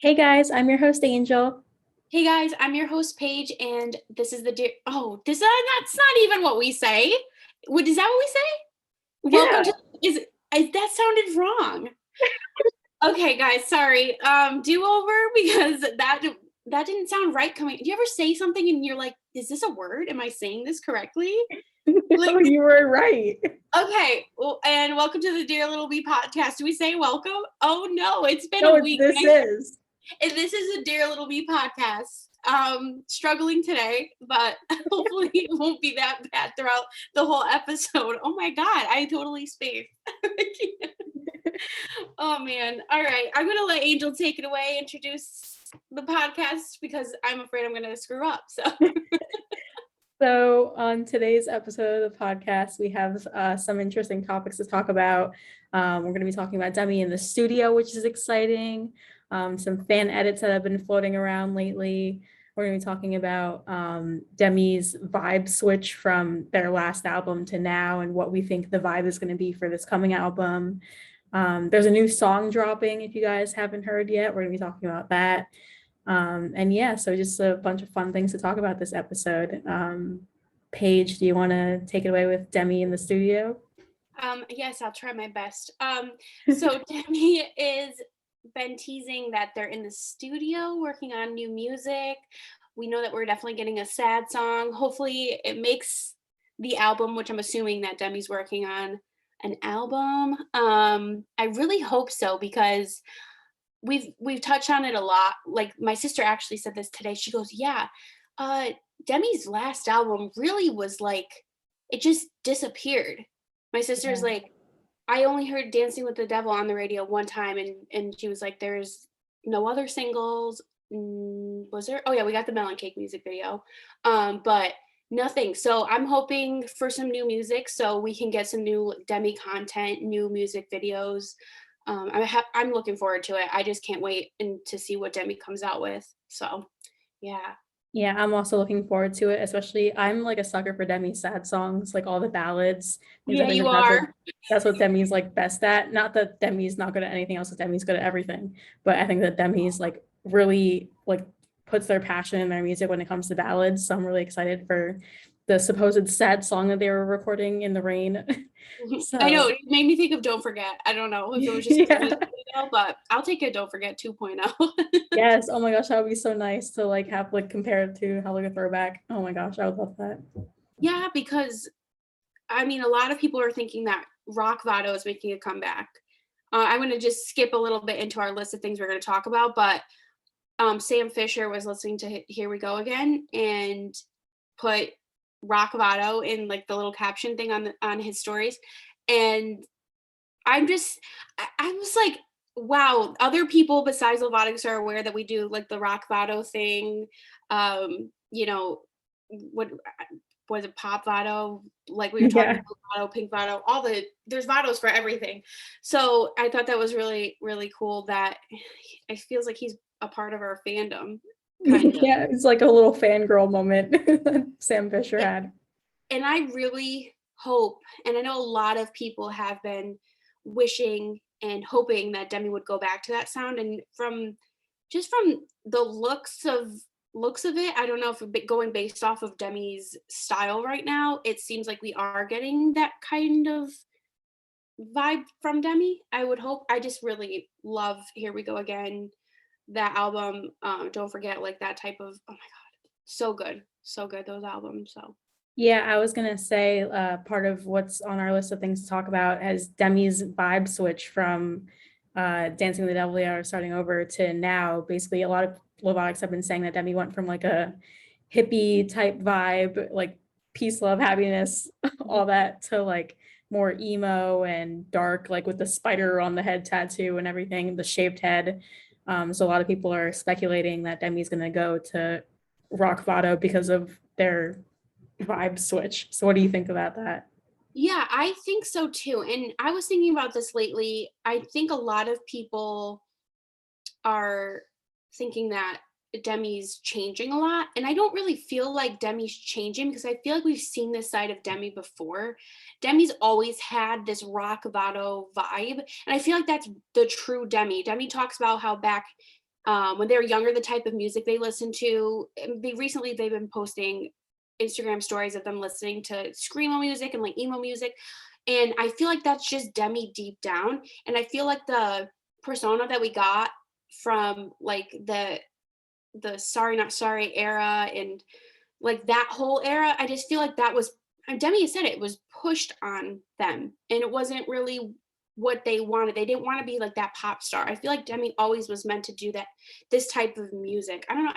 Hey guys, I'm your host Angel. Hey guys, I'm your host Paige, and this is the dear. Oh, that's not even what we say. What is that? What we say? Welcome Yeah. to is that sounded wrong? Okay, guys, sorry. Do over because that didn't sound right. Coming. Do you ever say something and you're like, "Is this a word? Am I saying this correctly?" Like, Oh, you were right. okay. Well, and welcome to the Dear Little Bee podcast. Do we say welcome? Oh no, it's been No, a it's week. this is. And this is a Dear Little Bee podcast. Struggling today, but hopefully it won't be that bad throughout the whole episode. Oh my god, I totally spaced. Oh man. All right. I'm gonna let Angel take it away, introduce the podcast because I'm afraid I'm gonna screw up. So So, on today's episode of the podcast, we have some interesting topics to talk about. We're going to be talking about Demi in the studio, which is exciting. Some fan edits that have been floating around lately. We're going to be talking about Demi's vibe switch from their last album to now and what we think the vibe is going to be for this coming album. There's a new song dropping if you guys haven't heard yet. We're going to be talking about that. And yeah, so just a bunch of fun things to talk about this episode. Paige, do you want to take it away with Demi in the studio? yes, I'll try my best. So Demi is been teasing that they're in the studio working on new music. We know that we're definitely getting a sad song. Hopefully it makes the album, which I'm assuming that Demi's working on an album. I really hope so because we've touched on it a lot. Like my sister actually said this today. She goes, "Yeah, uh Demi's last album really was like it just disappeared." My sister's Yeah. like, I only heard Dancing with the Devil on the radio one time, and she was like, "There's no other singles." Was there? Oh yeah, we got the Melon Cake music video, but nothing. So I'm hoping for some new music so we can get some new Demi content, new music videos. I'm looking forward to it. I just can't wait to see what Demi comes out with. So yeah. Yeah, I'm also looking forward to it, especially I'm like a sucker for Demi's sad songs, like all the ballads, because I Yeah, think you that are. that's what Demi's like best at. Not that Demi's not good at anything else, Demi's good at everything, but I think that Demi's like really like puts their passion in their music when it comes to ballads. So I'm really excited for the supposed sad song that they were recording in the rain. I know, So it made me think of Don't Forget. I don't know if it was just because yeah. of the video, but I'll take it Don't Forget 2.0. Yes. Oh my gosh, that would be so nice to like have like compare it to how like a throwback. Oh my gosh, I would love that. Yeah, because I mean, a lot of people are thinking that Rock Vado is making a comeback. I'm going to just skip a little bit into our list of things we're going to talk about, but Sam Fisher was listening to Here We Go Again and put Rock Vado in like the little caption thing on his stories, and I was like, wow, other people besides Lovatics are aware that we do like the Rock Vado thing. You know, what was it, Pop Vado? Like we were talking Yeah. about Vado, Pink Vado, there's Vados for everything. So I thought that was really, really cool that it feels like he's a part of our fandom, kind of. Yeah, it's like a little fangirl moment that Sam Fisher had. And I really hope, and I know a lot of people have been wishing and hoping that Demi would go back to that sound. And from the looks of it, I don't know if going based off of Demi's style right now, it seems like we are getting that kind of vibe from Demi. I would hope. I just really love Here We Go Again, that album. Don't Forget, like that type of, oh my god, so good those albums. So Yeah, I was gonna say part of what's on our list of things to talk about is Demi's vibe switch from Dancing with the Devil, are starting over to now. Basically, a lot of Lovatics have been saying that Demi went from like a hippie type vibe, like peace, love, happiness, all that, to like more emo and dark, like with the spider on the head tattoo and everything, the shaved head. So a lot of people are speculating that Demi's gonna go to Rock Vado because of their vibe switch. So what do you think about that? yeah, I think so too. And I was thinking about this lately. I think a lot of people are thinking that Demi's changing a lot. And I don't really feel like Demi's changing because I feel like we've seen this side of Demi before. Demi's always had this rock Vado vibe. And I feel like that's the true Demi. Demi talks about how back when they were younger, the type of music they listened to. They've been posting Instagram stories of them listening to screamo music and like emo music. And I feel like that's just Demi deep down. And I feel like the persona that we got from like the Sorry Not Sorry era and like that whole era, I just feel like that was, and Demi has said it was pushed on them and it wasn't really what they wanted. They didn't want to be like that pop star. I feel like Demi always was meant to do that, this type of music. I don't know.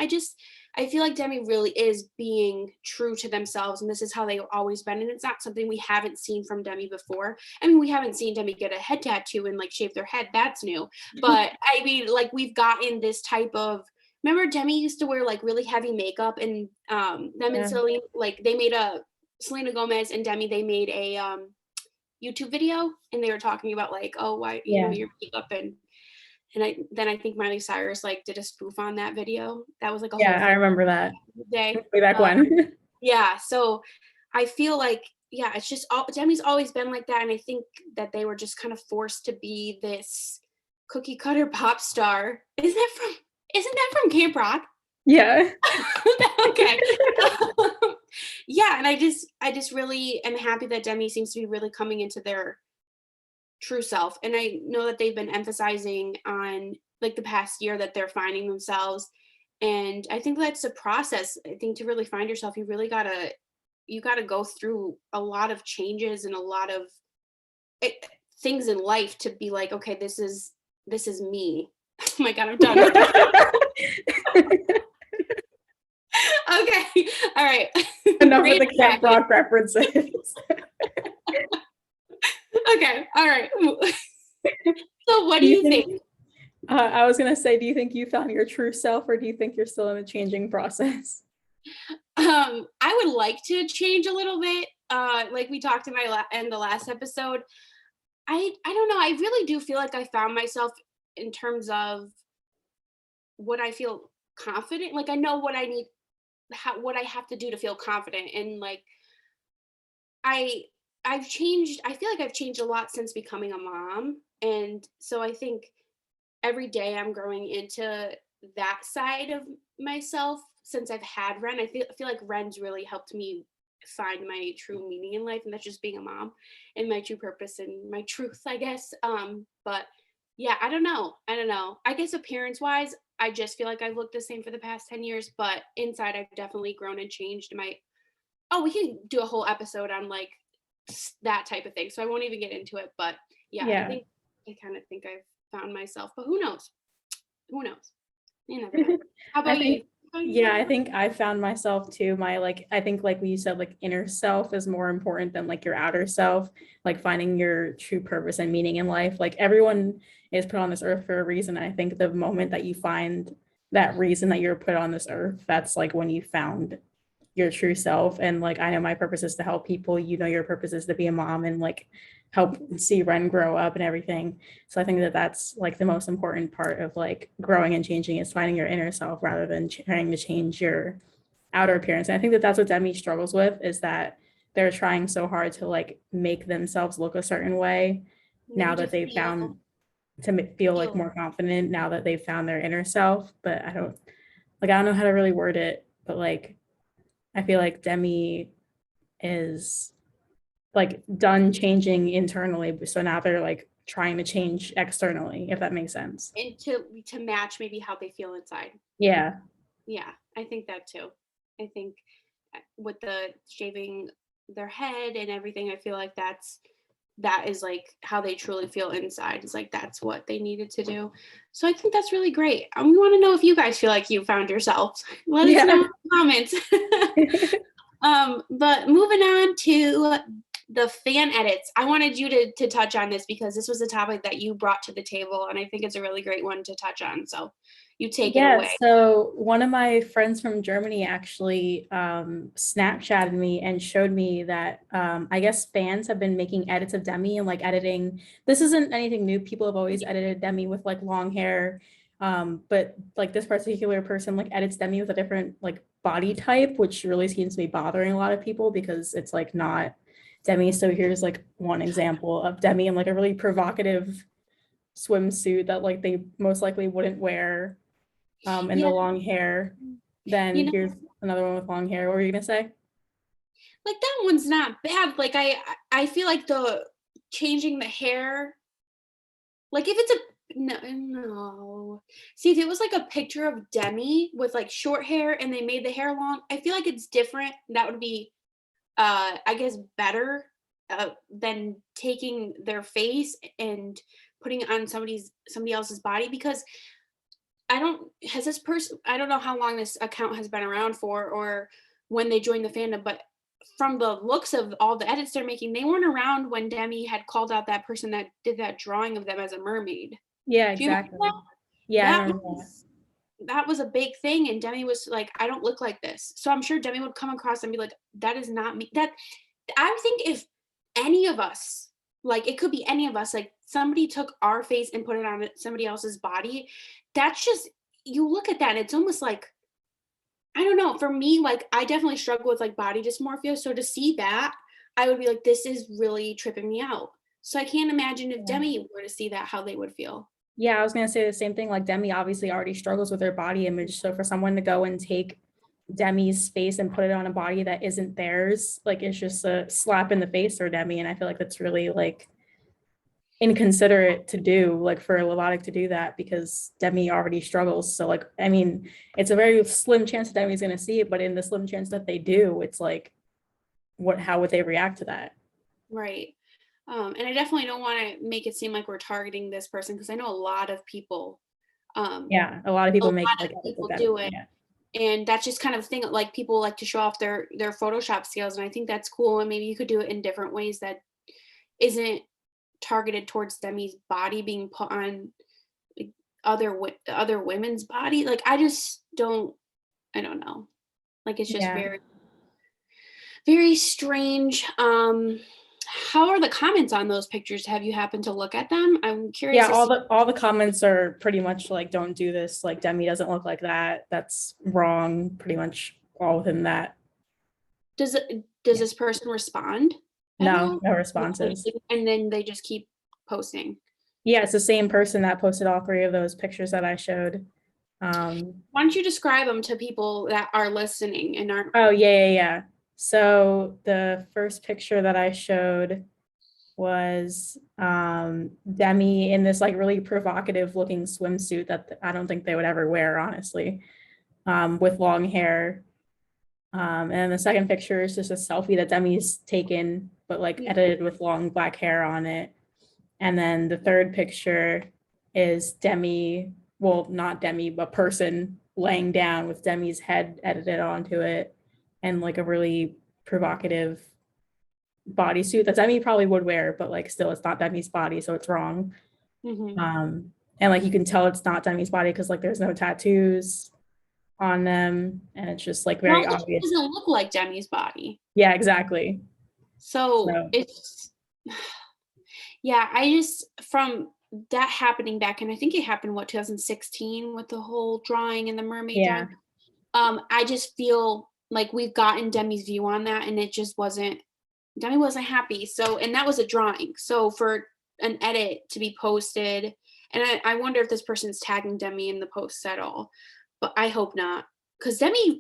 I feel like Demi really is being true to themselves and this is how they've always been. And it's not something we haven't seen from Demi before. I mean, we haven't seen Demi get a head tattoo and like shave their head. That's new. But I mean, like we've gotten this type of, remember Demi used to wear like really heavy makeup and them and Celine, like they made a, Selena Gomez and Demi, they made a YouTube video and they were talking about like, oh, why, you know, your makeup and I think Miley Cyrus like did a spoof on that video. That was like a whole I remember that day. way back when. Yeah. So I feel like, yeah, it's just Demi's always been like that. And I think that they were just kind of forced to be this cookie cutter pop star. Isn't that from Camp Rock? Yeah. Okay. Yeah, and I just really am happy that Demi seems to be really coming into their true self. And I know that they've been emphasizing on like the past year that they're finding themselves. And I think that's a process. I think to really find yourself, you gotta go through a lot of changes and a lot of things in life to be like, okay, this is me. Oh my God, I'm done with that. Okay. All right. Enough with the Camp Rock references. Okay. All right. So what do you think? I was going to say, do you think you found your true self or do you think you're still in a changing process? I would like to change a little bit. Like we talked in in the last episode. I don't know. I really do feel like I found myself in terms of what I feel confident. Like I know what I need, what I have to do to feel confident. And like I've changed. I feel like I've changed a lot since becoming a mom. And so I think every day I'm growing into that side of myself since I've had Ren. I feel like Ren's really helped me find my true meaning in life, and that's just being a mom and my true purpose and my truth, I guess. But yeah, I don't know. I guess appearance wise, I just feel like I've looked the same for the past 10 years, but inside I've definitely grown and changed. We can do a whole episode on like that type of thing. So I won't even get into it, but yeah. I kind of think I've found myself, but who knows? Who knows? You never know. How about you? Yeah, I think I found myself too. I think like you said, like inner self is more important than like your outer self, like finding your true purpose and meaning in life. Like everyone is put on this earth for a reason. I think the moment that you find that reason that you're put on this earth, that's like when you found your true self. And like, I know my purpose is to help people, you know, your purpose is to be a mom and like help see Ren grow up and everything. So I think that that's like the most important part of like growing and changing is finding your inner self rather than trying to change your outer appearance. And I think that that's what Demi struggles with, is that they're trying so hard to like make themselves look a certain way now that they've found to feel like more confident now that they've found their inner self. But I don't know how to really word it, but like I feel like Demi is like done changing internally, so now they're like trying to change externally, if that makes sense. And to match maybe how they feel inside. Yeah, I think that too. I think with the shaving their head and everything, I feel like that is like how they truly feel inside. It's like that's what they needed to do. So I think that's really great. We want to know if you guys feel like you found yourself. Let us know in the comments. But moving on to the fan edits, I wanted you to touch on this because this was a topic that you brought to the table, and I think it's a really great one to touch on. So you take it away. So one of my friends from Germany actually Snapchatted me and showed me that I guess fans have been making edits of Demi and like editing. This isn't anything new. People have always edited Demi with like long hair. But like this particular person like edits Demi with a different like body type, which really seems to be bothering a lot of people because it's like not Demi. So here's like one example of Demi in like a really provocative swimsuit that like they most likely wouldn't wear and the Yeah, long hair. you Then know, here's another one with long hair. What were you gonna say? like that one's not bad. Like I feel like the changing the hair, like if it's a no. See, if it was like a picture of Demi with like short hair and they made the hair long, I feel like it's different. That would be I guess better than taking their face and putting it on somebody else's body, because I don't has this person I don't know how long this account has been around for or when they joined the fandom, but from the looks of all the edits they're making, they weren't around when Demi had called out that person that did that drawing of them as a mermaid. Yeah, Do you remember exactly. that? Yeah, I That remember that. was that was a big thing, and Demi was like, "I don't look like this." So I'm sure Demi would come across and be like, "That is not me." That I think if any of us, like it could be any of us, like somebody took our face and put it on somebody else's body, that's just you look at that and it's almost like I don't know, for me, like I definitely struggle with like body dysmorphia. So to see that, I would be like, this is really tripping me out. So I can't imagine if Yeah. Demi were to see that, how they would feel. Yeah, I was gonna say the same thing. Like Demi obviously already struggles with her body image. So for someone to go and take Demi's face and put it on a body that isn't theirs, like it's just a slap in the face for Demi. And I feel like that's really like inconsiderate to do, like for Lovatic to do that because Demi already struggles. So like, I mean, it's a very slim chance that Demi's gonna see it, but in the slim chance that they do, it's like, how would they react to that? Right. And I definitely don't want to make it seem like we're targeting this person because I know a lot of people, um, Yeah, a lot of a people lot make of like edits like people that. do it. Yeah. And that's just kind of a thing, like people like to show off their Photoshop skills. And I think that's cool. And maybe you could do it in different ways that isn't targeted towards Demi's body being put on like, other women's body. Like I don't know. Like it's just Yeah. very very strange. How are the comments on those pictures? Have you happened to look at them? I'm curious Yeah, to see. all the comments are pretty much like, don't do this. Like Demi doesn't look like that. That's wrong. Pretty much all within that. Does this person respond at No, all? no responses. And then they just keep posting. Yeah, it's the same person that posted all three of those pictures that I showed. Um, Why don't you describe them to people that are listening and aren't oh yeah. So the first picture that I showed was Demi in this like really provocative looking swimsuit that I don't think they would ever wear, honestly, with long hair. And the second picture is just a selfie that Demi's taken, but like edited with long black hair on it. And then the third picture is Demi, well, not Demi, but person laying down with Demi's head edited onto it and like a really provocative bodysuit that Demi probably would wear, but like still it's not Demi's body, so it's wrong. Mhm. And like you can tell it's not Demi's body because like there's no tattoos on them and it's just like It very also obvious. doesn't look like Demi's body. Yeah, exactly. So So it's yeah, I just from that happening back, and I think it happened what 2016 with the whole drawing and the mermaid yeah, drawing. I just feel like we've gotten Demi's view on that, and it just wasn't Demi wasn't happy. So, and that was a drawing. So for an edit to be posted, and I wonder if this person's tagging Demi in the posts at all, but I hope not. Because Demi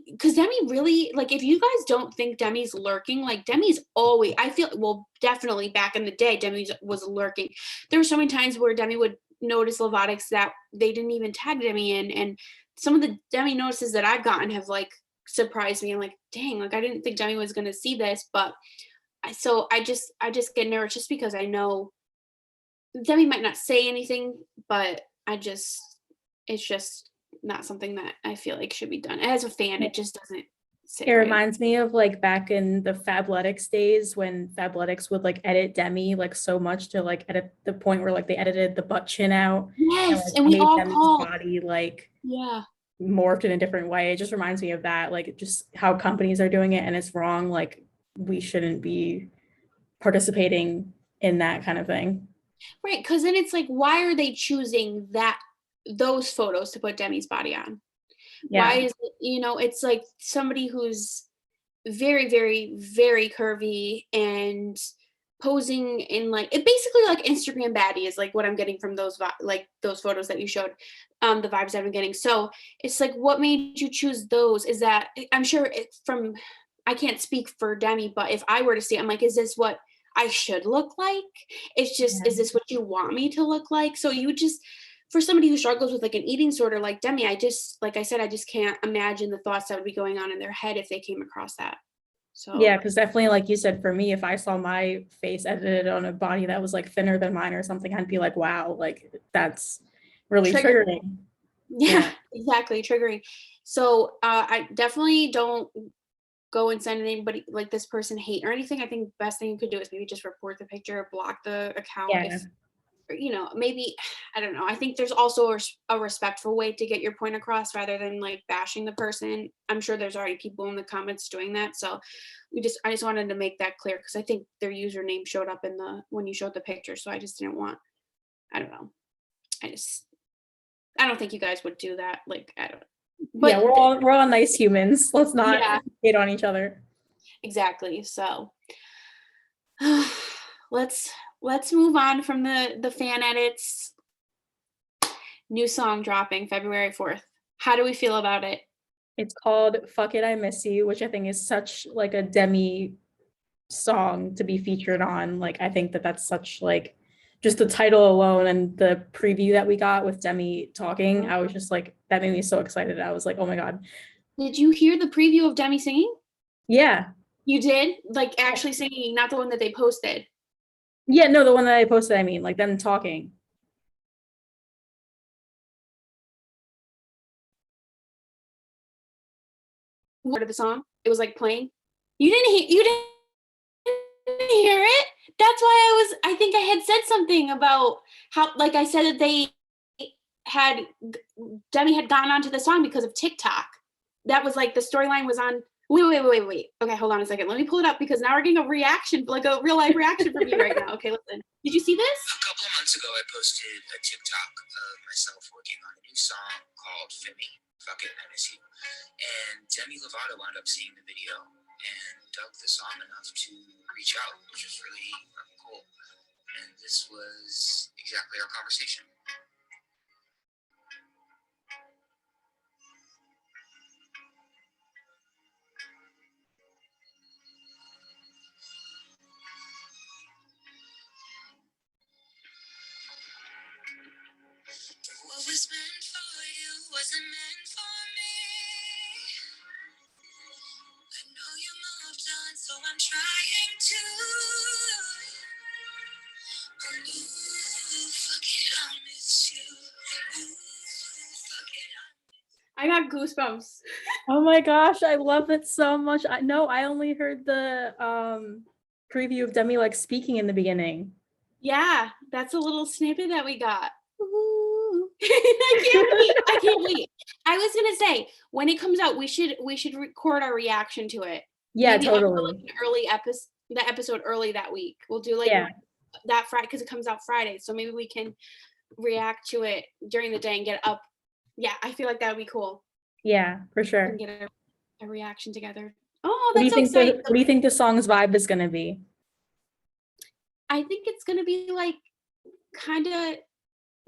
really like if you guys don't think Demi's lurking, like Demi's always I feel well definitely back in the day Demi was lurking. There were so many times where Demi would notice Lovatics that they didn't even tag Demi in, and some of the Demi notices that I've gotten have like surprised me. I'm like, dang, like I didn't think Demi was gonna see this, but I just get nervous just because I know Demi might not say anything, but it's just not something that I feel like should be done. As a fan, it just doesn't it sit right. reminds me of like back in the Fabletics days when Fabletics would like edit Demi like so much to like edit the point where like they edited the butt chin out and Yes, like and we made all Demi's called. body like Yeah. morphed in a different way. It just reminds me of that, like just how companies are doing it and it's wrong. Like we shouldn't be participating in that kind of thing. Right, because then it's like, why are they choosing those photos to put Demi's body on? Why Yeah. is it, it's like somebody who's very, very, very curvy and posing in like it basically like Instagram baddie is like what I'm getting from those like those photos that you showed, the vibes that I'm getting. So it's like, what made you choose those? Is that I'm sure it's from I can't speak for Demi, but if I were to see it, I'm like, is this what I should look like? It's just, Yeah. is this what you want me to look like? So you just for somebody who struggles with like an eating disorder like Demi, I just like I said, I just can't imagine the thoughts that would be going on in their head if they came across that. So Yeah, because definitely, like you said, for me, if I saw my face edited on a body that was like thinner than mine or something, I'd be like, wow, like that's really trigger. triggering. Yeah, exactly, triggering. So I definitely don't go and send anybody like this person hate or anything. I think the best thing you could do is maybe just report the picture, block the account Yeah. if maybe I don't know. I think there's also a respectful way to get your point across rather than like bashing the person. I'm sure there's already people in the comments doing that. So I just wanted to make that clear because I think their username showed up in the when you showed the picture. So I just didn't want I don't know. I don't think you guys would do that. Like I don't Yeah, but we're all nice humans. Let's not yeah, hate on each other. exactly. So let's let's move on from the fan edits. New song dropping February 4th. How do we feel about it? It's called Fuck It, I Miss You, which I think is such like a Demi song to be featured on. Like I think that that's such like just the title alone and the preview that we got with Demi talking, I was just like that made me so excited. I was like, oh my God. Did you hear the preview of Demi singing? Yeah. You did? Like actually singing, not the one that they posted. Yeah, no, the one that I posted, I mean, like them talking. Part of the song. It was like playing. You didn't hear it? That's why I think I had said something about how like I said that they had Demi had gotten onto the song because of TikTok. That was like the storyline was on. Wait. Okay, hold on a second. Let me pull it up because now we're getting a reaction, like a real life reaction from you right now. Okay, listen. Did you see this? A couple of months ago, I posted a TikTok of myself working on a new song called Femi, Fuck It, I Miss You. And Demi Lovato wound up seeing the video and dug the song enough to reach out, which was really cool. And this was exactly our conversation. What was meant for you wasn't meant for me. I know you moved on, so I'm trying to. Ooh, fuck it, I miss you. Ooh, fuck it, I got goosebumps. Oh my gosh, I love it so much. I know I only heard the preview of Demi like speaking in the beginning. Yeah, that's a little snippet that we got. Ooh. I can't wait. I can't wait. I was gonna say when it comes out, we should record our reaction to it. Yeah, Maybe upload like totally. an early episode early that week. We'll do like Yeah. that Friday because it comes out Friday. So maybe we can react to it during the day and get up. Yeah, I feel like that would be cool. Yeah, for We sure. can get a reaction together. Oh, that's so exciting. What do you think the song's vibe is gonna be? I think it's gonna be like kind of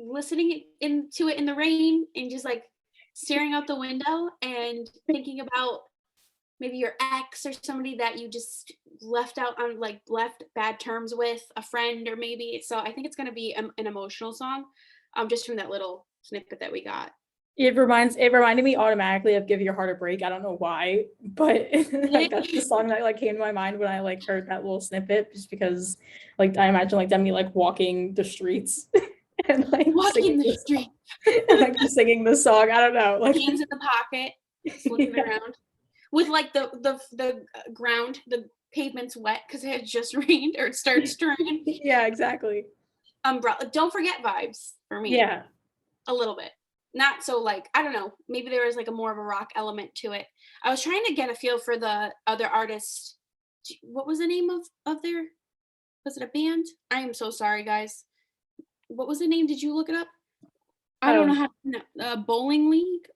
listening into it in the rain and just like staring out the window and thinking about maybe your ex or somebody that you just left out on like left bad terms with a friend or maybe so I think it's going to be an emotional song just from that little snippet that we got. It reminded me automatically of Give Your Heart a Break. I don't know why, but like that's the song that like came to my mind when I like heard that little snippet, just because like I imagine like Demi like walking the streets and like Walking singing the this street, and like just singing the song. I don't know. Like hands in the pocket, just looking yeah. around with like the ground, the pavement's wet because it had just rained or it started stirring. Yeah, exactly. Umbrella, don't forget vibes for me. Yeah. A little bit. Not so like, I don't know, maybe there was like a more of a rock element to it. I was trying to get a feel for the other artists. What was the name of their was it a band? I am so sorry, guys. What was the name? Did you look it up? I I don't don't know know. how to bowling league.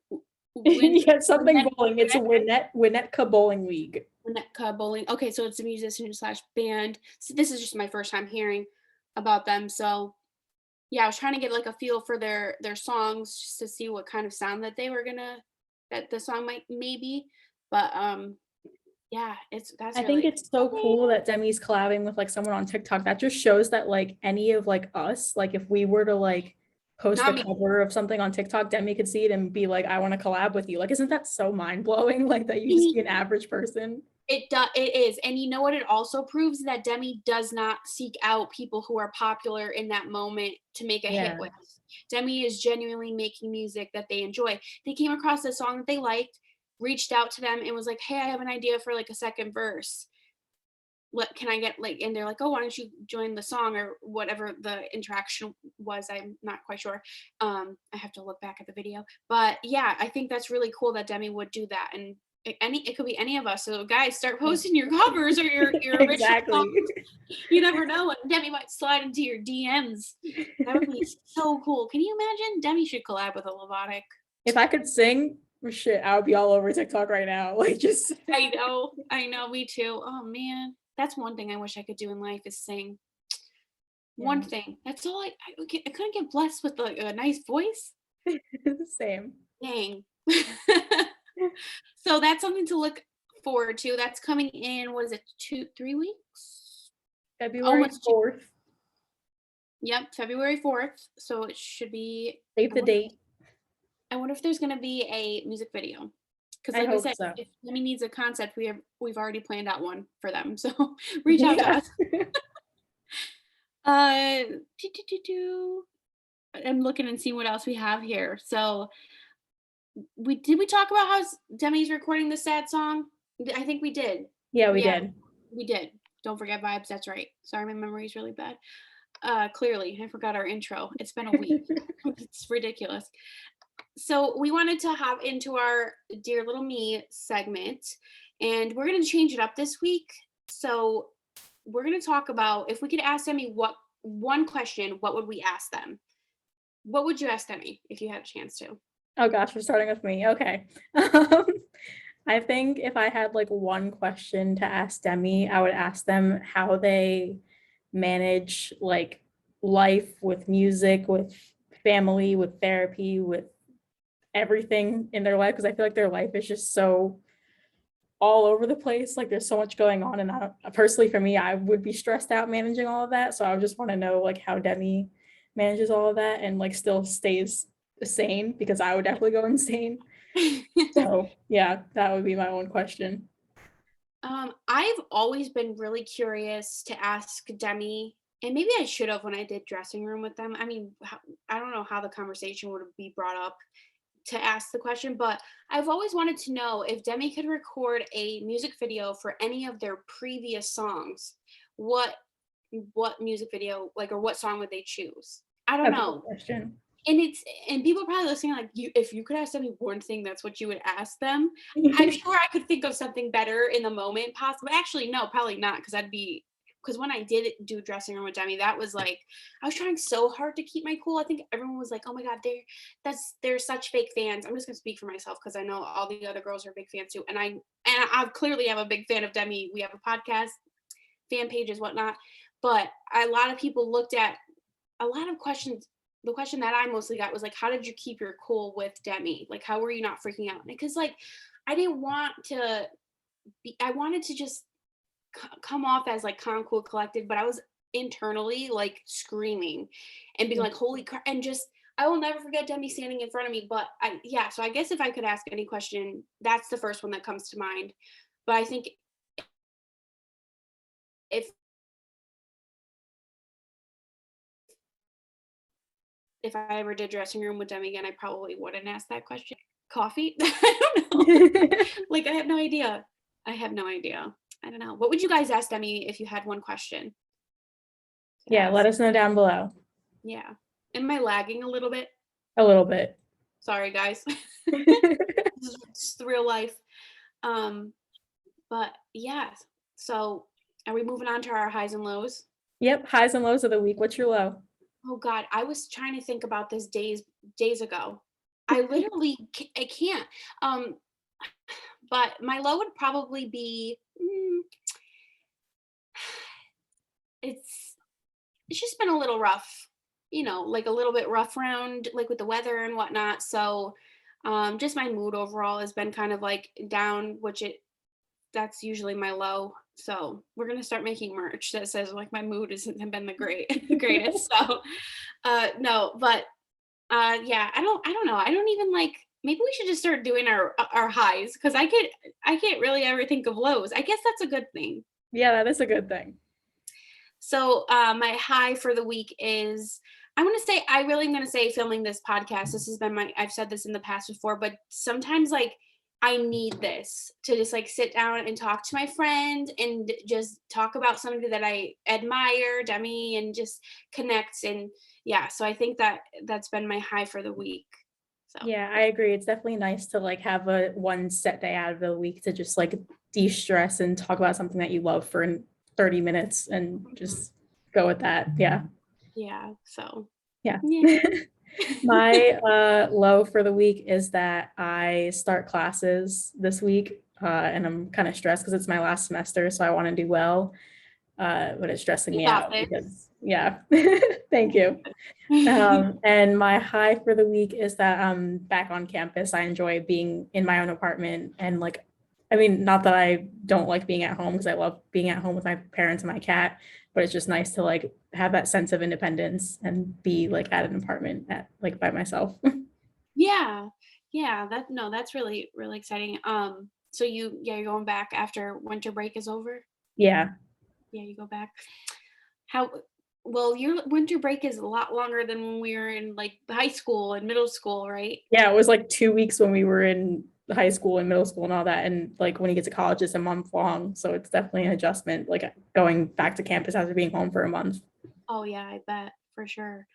Yeah, something Winnet- bowling. It's a Winnetka Bowling League. Winnetka Bowling. Okay, so it's a musician slash band. So this is just my first time hearing about them. So yeah, I was trying to get like a feel for their songs just to see what kind of sound that that the song might maybe. But yeah, that's I think really it's so cool that Demi's collabing with like someone on TikTok. That just shows that like any of like us, like if we were to like post not a me. cover of something on TikTok, Demi could see it and be like, I want to collab with you. Like, isn't that so mind blowing? Like that you just be an average person. It is. And you know what it also proves? That Demi does not seek out people who are popular in that moment to make a hit Yeah. with. Demi is genuinely making music that they enjoy. They came across a song that they liked, reached out to them and was like, "Hey, I have an idea for like a second verse. What can I get?" Like, and they're like, "Oh, why don't you join the song?" Or whatever the interaction was. I'm not quite sure. I have to look back at the video. But yeah, I think that's really cool that Demi would do that. And it could be any of us. So guys, start posting your covers or your original Exactly. songs. You never know, and Demi might slide into your DMs. That would be so cool. Can you imagine? Demi should collab with a Lovatic. If I could sing, shit, I would be all over TikTok right now. Like just I know, me too. Oh man, that's one thing I wish I could do in life is sing. One Yeah. thing. That's all I couldn't get blessed with like a nice voice. Same. Dang. So that's something to look forward to. That's coming in, what is it, 3 weeks? February Almost 4th. Yep, February 4th. So it should be, Save the date. I wonder if there's gonna be a music video. Because I like I hope said, so. if Demi needs a concept, we've already planned out one for them. So reach out to Yeah. us. Uh, I'm looking and seeing what else we have here. So we talk about how Demi's recording the sad song? I think we did. Yeah, we Yeah, did. we did. Don't forget vibes. That's right. Sorry, my memory is really bad. Clearly, I forgot our intro. It's been a week. It's ridiculous. So we wanted to have into our Dear Little Me segment, and we're going to change it up this week. So we're going to talk about if we could ask Demi one question, what would we ask them? What would you ask Demi if you had a chance to? Oh gosh, we're starting with me. Okay. I think if I had like one question to ask Demi, I would ask them how they manage like life with music, with family, with therapy, with everything in their life. Because I feel like their life is just so all over the place. Like there's so much going on. And personally, for me, I would be stressed out managing all of that. So I just want to know like how Demi manages all of that and like still stays sane because I would definitely go insane. So yeah, that would be my one question. I've always been really curious to ask Demi, and maybe I should have when I did dressing room with them. I mean, I don't know how the conversation would be brought up to ask the question, but I've always wanted to know if Demi could record a music video for any of their previous songs, what music video like or what song would they choose? I don't That's a good know. question. And people are probably listening like, if you could ask Demi one thing, that's what you would ask them. I'm sure I could think of something better in the moment, possibly. Actually, no, probably not, because when I did do dressing room with Demi, that was like I was trying so hard to keep my cool. I think everyone was like, "Oh my god, they're such fake fans." I'm just gonna speak for myself because I know all the other girls are big fans too, and I clearly am a big fan of Demi. We have a podcast, fan pages, whatnot, but a lot of people looked at a lot of questions. The question that I mostly got was like, how did you keep your cool with Demi? Like, how were you not freaking out? Because like, I didn't want to I wanted to just come off as like calm, cool, collected, but I was internally like screaming and being like, holy crap. And just, I will never forget Demi standing in front of me. But so I guess if I could ask any question, that's the first one that comes to mind. But I think if I ever did dressing room with Demi again, I probably wouldn't ask that question. Coffee? I don't know. Like, I have no idea. I don't know. What would you guys ask Demi if you had one question? Yeah, let us know down below. Yeah. Am I lagging a little bit? A little bit. Sorry, guys. This is the real life. But yeah. So are we moving on to our highs and lows? Yep, highs and lows of the week. What's your low? Oh God, I was trying to think about this days ago. I literally I can't. But my low would probably be it's it's just been a little rough, like a little bit rough around like with the weather and whatnot. So just my mood overall has been kind of like down, that's usually my low. So we're gonna start making merch that says like my mood hasn't been the greatest. So no, but yeah, I don't know. I don't even like, maybe we should just start doing our highs, because I can't really ever think of lows. I guess that's a good thing. Yeah, that is a good thing. So my high for the week is, I really am gonna say filming this podcast. This has been I've said this in the past before, but sometimes like I need this to just like sit down and talk to my friend and just talk about somebody that I admire, Demi, and just connect. And yeah, so I think that's been my high for the week. So Yeah, I agree. It's definitely nice to like have a one set day out of the week to just like de-stress and talk about something that you love for 30 minutes and just go with that. Yeah. yeah, so Yeah. yeah. My low for the week is that I start classes this week, and I'm kind of stressed because it's my last semester, so I want to do well, but it's stressing You me got out this. because, yeah, thank you. And my high for the week is that I'm back on campus. I enjoy being in my own apartment and like, I mean, not that I don't like being at home because I love being at home with my parents and my cat, but it's just nice to like have that sense of independence and be like at an apartment at like by myself. Yeah. Yeah, that's really, really exciting. So you're going back after winter break is over? Yeah. Yeah, you go back. How well, your winter break is a lot longer than when we were in like high school and middle school, right? Yeah, it was like 2 weeks when we were in high school and middle school and all that. And like when you get to college, it's a month long. So it's definitely an adjustment, like going back to campus after being home for a month. Oh yeah, I bet for sure.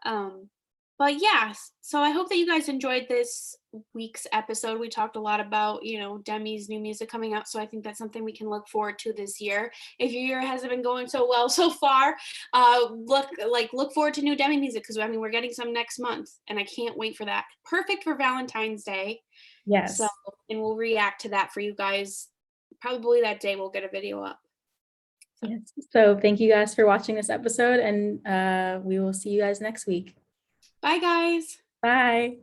Um, but yeah, so I hope that you guys enjoyed this week's episode. We talked a lot about, Demi's new music coming out. So I think that's something we can look forward to this year. If your year hasn't been going so well so far, look forward to new Demi music, because I mean we're getting some next month and I can't wait for that. Perfect for Valentine's Day. So, Yes. and we'll react to that for you guys. Probably that day we'll get a video up. Yes. So thank you guys for watching this episode, and we will see you guys next week. Bye guys. Bye.